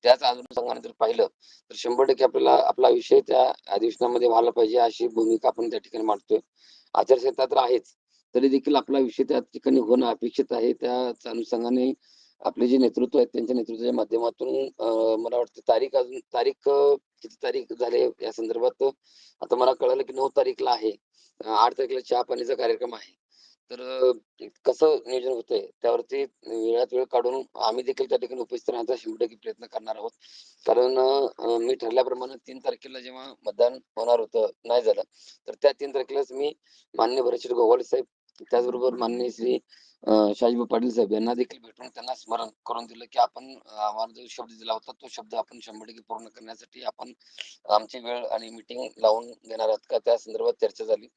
त्याच अनुषंगाने जर पाहिलं तर 100% आपल्याला आपला विषय त्या अधिवेशनामध्ये व्हायला पाहिजे अशी भूमिका आपण त्या ठिकाणी मांडतोय. आचारसंहिता तर आहेच, तरी देखील आपला विषय त्या ठिकाणी होणं अपेक्षित आहे. त्याच अनुषंगाने आपले जे नेतृत्व आहेत त्यांच्या नेतृत्वाच्या माध्यमातून मला वाटतं तारीख किती तारीख झाली या संदर्भात आता मला कळालं की 9 तारीखला आहे. 8 तारखेला चहा पाण्याचा कार्यक्रम आहे. तर कसं नियोजन होतंय त्यावरती वेळात वेळ काढून आम्ही देखील त्या ठिकाणी उपस्थित राहण्याचा 100% प्रयत्न करणार आहोत. कारण मी ठरल्याप्रमाणे 3 तारखेला जेव्हा मतदान होणार होतं, नाही झालं. तर त्या 3 तारखेलाच मी माननीय भरतशेठ गोगावले साहेब, त्याचबरोबर माननीय श्री शहाजीभाऊ पाटील साहेब यांना देखील भेटून त्यांना स्मरण करून दिलं, की आपण आम्हाला जो शब्द दिला होता, तो शब्द आपण 100% पूर्ण करण्यासाठी आपण आमची वेळ आणि मीटिंग लावून देणार आहात का? त्या संदर्भात चर्चा झाली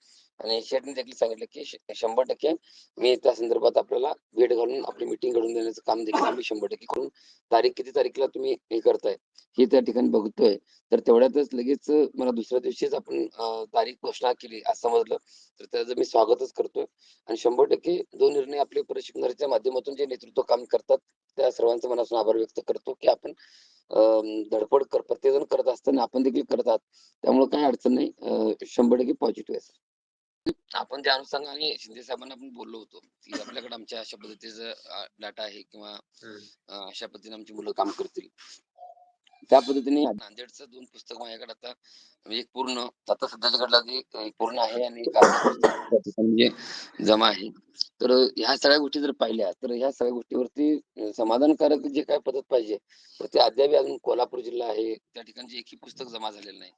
आणि शेठने देखील सांगितलं, की 100% मी त्या संदर्भात आपल्याला भेट घालून आपली मीटिंग घडवून देण्याचं काम देखील आम्ही 100% करून तारीख किती तारखेला तुम्ही हे करताय, हे त्या ठिकाणी बघतोय. तर तेवढ्यातच लगेच मला दुसऱ्या दिवशीच आपण तारीख घोषणा केली असं समजलं. तर त्याचं मी स्वागतच करतोय आणि 100% जो निर्णय आपले प्रशिक्षणाच्या माध्यमातून जे नेतृत्व काम करतात, त्या सर्वांचा मनापासून आभार व्यक्त करतो, की आपण धडपड प्रत्येकजण करत असताना आपण देखील करत आहात. त्यामुळे काही अडचण नाही. 100% पॉझिटिव्ह आहे. आपण त्या अनुषंगाने शिंदे साहेबांना आपण बोललो होतो, की आपल्याकडे आमच्या अशा पद्धतीचा डाटा आहे किंवा अशा पद्धतीने आमची मुलं काम करतील. त्या पद्धतीने नांदेडचं 2 पुस्तक माझ्याकडे आता एक पूर्ण आता सध्याच्या घडला की एक पूर्ण आहे आणि एक अर्ध पुस्तक त्या ठिकाणी म्हणजे जमा आहे. तर ह्या सगळ्या गोष्टी जर पाहिल्या तर ह्या सगळ्या गोष्टीवरती समाधानकारक जे काही पद्धत पाहिजे, तर ते अद्याप अजून कोल्हापूर जिल्हा आहे, त्या ठिकाणी एकही पुस्तक जमा झालेलं नाही.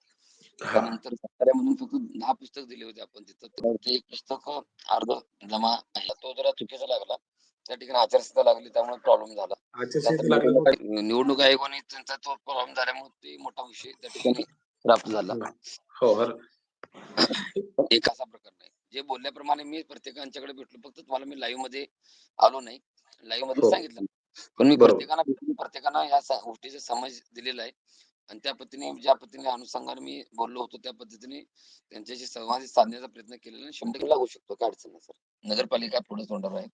हां. त्यानंतर साताऱ्यामधून फक्त 10 पुस्तक दिले होते आपण तिथं. तर ते एक पुस्तक अर्ध जमा आहे. तो जरा चुकीचा लागला. त्या ठिकाणी आचारसंहिता लागली त्यामुळे प्रॉब्लेम झाला. आचारसंहिता लागल्यामुळे निवडणूक आयोगाने त्यांचा तो प्रॉब्लेम झाल्यामुळे ते मोठा विषय त्या ठिकाणी प्राप्त झाला. हो. एक असा प्रकार नाही. जे बोलल्याप्रमाणे मी प्रत्येकांच्याकडे भेटलो. फक्त तुम्हाला मी लाईव्ह मध्ये आलो नाही. लाईव्ह मध्ये हो. सांगितलं. पण मी बरोबर. प्रत्येकाला भेटून प्रत्येकाला ह्या गोष्टीचा समज दिलेला आहे. आणि त्या पद्धतीने ज्या पद्धतीने अनुषंगाने मी बोललो होतो त्या पद्धतीने त्यांच्याशी संवाद साधण्याचा प्रयत्न केलेला आणि 100% लागू शकतो. काय अडचण नाही सर. नगरपालिका पुढे तोंडावर आहे.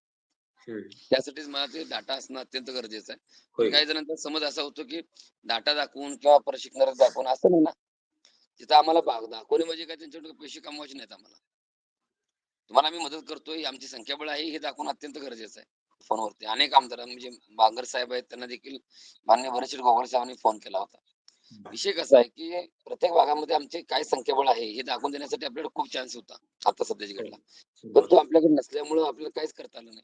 त्यासाठीच मला ते डाटा असणं अत्यंत गरजेचं आहे. पण काही जणांचा समज असा होतो, की डाटा दाखवून किंवा प्रशिक्षणाला दाखवून असं नाही ना. तिथं आम्हाला दाखवणे म्हणजे काय त्यांच्याकडे पैसे कमवायचे नाहीत आम्हाला. तुम्हाला आम्ही मदत करतोय, ही आमची संख्याबळ आहे हे दाखवणं अत्यंत गरजेचं आहे. फोनवरती अनेक आमदार म्हणजे बांगर साहेब आहेत त्यांना देखील माननीय भरतशेठ गोगावले साहेबांनी फोन केला होता. विषय कसा आहे, की प्रत्येक भागामध्ये आमचे काय संख्याबळ आहे हे दाखवून देण्यासाठी आपल्याला खूप चान्स होता. आता सध्याच्या घडला. पण तो आपल्याकडे नसल्यामुळं आपल्याला काहीच करता आलं नाही.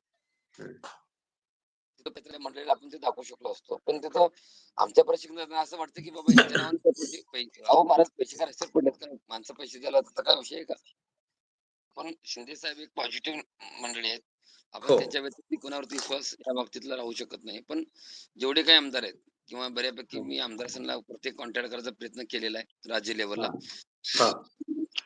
तिथं पत्र मंडळीला आपण ते दाखवू शकलो असतो. पण तिथं आमच्या प्रशिक्षणात असं वाटतं, की बाबा ह्यांच्या नावाने पैसे अहो महाराज पैसे काय रस्त्यावर पडलेत का? माणसं पैसे द्यायला तर काय विषय आहे का? पण शिंदे साहेब एक पॉझिटिव्ह मंडळी आहेत. आपण त्यांच्या व्यतिरिक्त कोणावरती विश्वास या बाबतीतला राहू शकत नाही. पण जेवढे काही आमदार आहेत किंवा बऱ्यापैकी मी आमदारांना प्रत्येक कॉन्टॅक्ट करायचा प्रयत्न केलेला आहे राज्य लेव्हलला.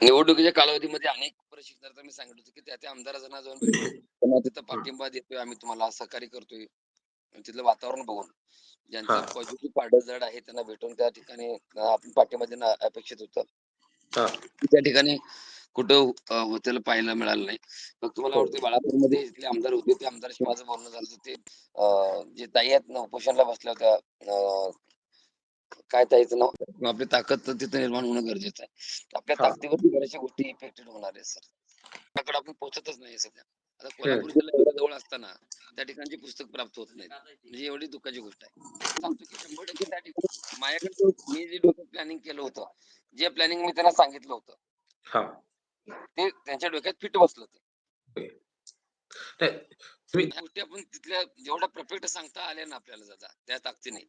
निवडणुकीच्या कालावधीमध्ये अनेक प्रशिक्षणार्थी मी सांगितलं होतं, की त्या आमदारांना जाऊन भेटून त्यांना तिथं पाठिंबा देतोय आम्ही तुम्हाला सहकार्य करतोय. तिथलं वातावरण बघून ज्यांचं पॉझिटिव्ह पारडं जड आहे त्यांना भेटून त्या ठिकाणी आपण पाठिंबा देणं अपेक्षित होतं. त्या ठिकाणी कुठं त्याला पाहायला मिळालं नाही. फक्त मला वाटतं बाळापूरमध्ये इथले आमदार होते, त्या आमदाराशी माझं बोलणं झालं होतं. ते जे ताई आहेत ना उपोषणला बसल्या होत्या, काय ताईचं नाव? आपली ताकद तर तिथं निर्माण होणं गरजेचं आहे. आपल्या ताकदीवरती बऱ्याचशा गोष्टी इफेक्टेड होणार आहेत सर. त्याकडे आपण पोहोचतच नाही सध्या. आता कोल्हापूर जिल्हा एवढ्या जवळ असताना त्या ठिकाणची पुस्तक प्राप्त होत नाहीत. म्हणजे एवढी दुःखाची गोष्ट आहे. सांगतो की 100% त्या ठिकाणी माझ्याकडे मी जे डोक्यात प्लॅनिंग केलं होतं, जे प्लॅनिंग मी त्यांना सांगितलं होतं, ते त्यांच्या डोक्यात फिट बसलं ते. त्या गोष्टी आपण तिथल्या जेवढ्या परफेक्ट सांगता आल्या ना आपल्याला दादा त्या ताकदीने.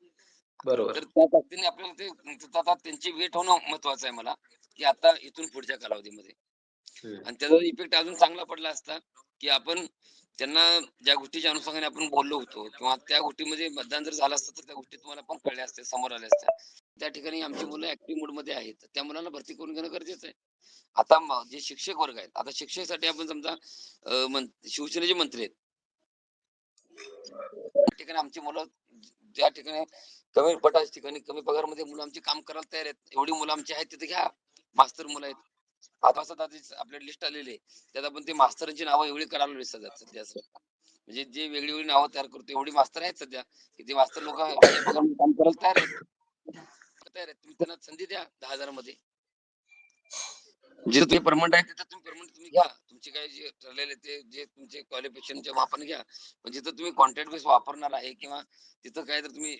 तर त्या ताकदीने आपल्याला ते तिथं आता त्यांची वेट होणं महत्वाचं आहे मला, की आता इथून पुढच्या कालावधीमध्ये. आणि त्याचा इफेक्ट अजून चांगला पडला असता, की आपण त्यांना ज्या गोष्टीच्या अनुषंगाने आपण बोललो होतो किंवा त्या गोष्टीमध्ये मतदान जर झालं असतं तर त्या गोष्टी तुम्हाला पण कळल्या असत्या, समोर आल्या असत्या. त्या ठिकाणी आमची मुलं ऍक्टिव्ह मोड मध्ये आहेत. त्या मुलांना भरती करून घेणं गरजेचं आहे. आता जे शिक्षक वर्ग आहेत, आता शिक्षणासाठी आपण समजा शिवसेनेचे मंत्री आहेत. त्या ठिकाणी आमची मुलं त्या ठिकाणी कमी पटाच्या ठिकाणी कमी पगारमध्ये मुलं आमची काम करायला तयार आहेत. एवढी मुलं आमची आहेत तिथे घ्या. मास्तर मुलं आहेत. आता आपल्या लिस्ट आलेली आहे. त्यात आपण ते मास्तरांची नावं एवढी करायला सध्या. म्हणजे जे वेगळी नावं तयार करतो एवढी मास्तर आहेत सध्या, की ते मास्तर लोक बिना पगाराने काम करायला तयार आहेत. तयार आहेत. तुम्ही त्यांना संधी द्या 10,000 मध्ये. जिथं तुम्ही परमनंट आहे तिथं तुम्ही परमनंट तुम्ही घ्या. तुमचे काही जे ठरलेले ते जे तुमचे क्वालिफिकेशनच्या मापाने घ्या. पण जिथं तुम्ही कॉन्ट्रॅक्ट बेस वापरणार आहे किंवा तिथं काय तर तुम्ही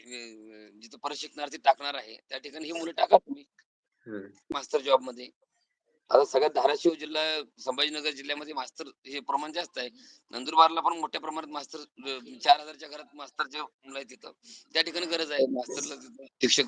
जिथं परत शिकणार्थी टाकणार आहे, त्या ठिकाणी ही मुलं टाका तुम्ही हं. मास्तर जॉबमध्ये. आता सगळ्यात धाराशिव जिल्हा, संभाजीनगर जिल्ह्यामध्ये मास्तर हे प्रमाण जास्त आहे. नंदुरबारला पण मोठ्या प्रमाणात मास्तर 4,000च्या घरात मास्तरचे मुलं आहेत तिथं. त्या ठिकाणी गरज आहे मास्तरला तिथं शिक्षक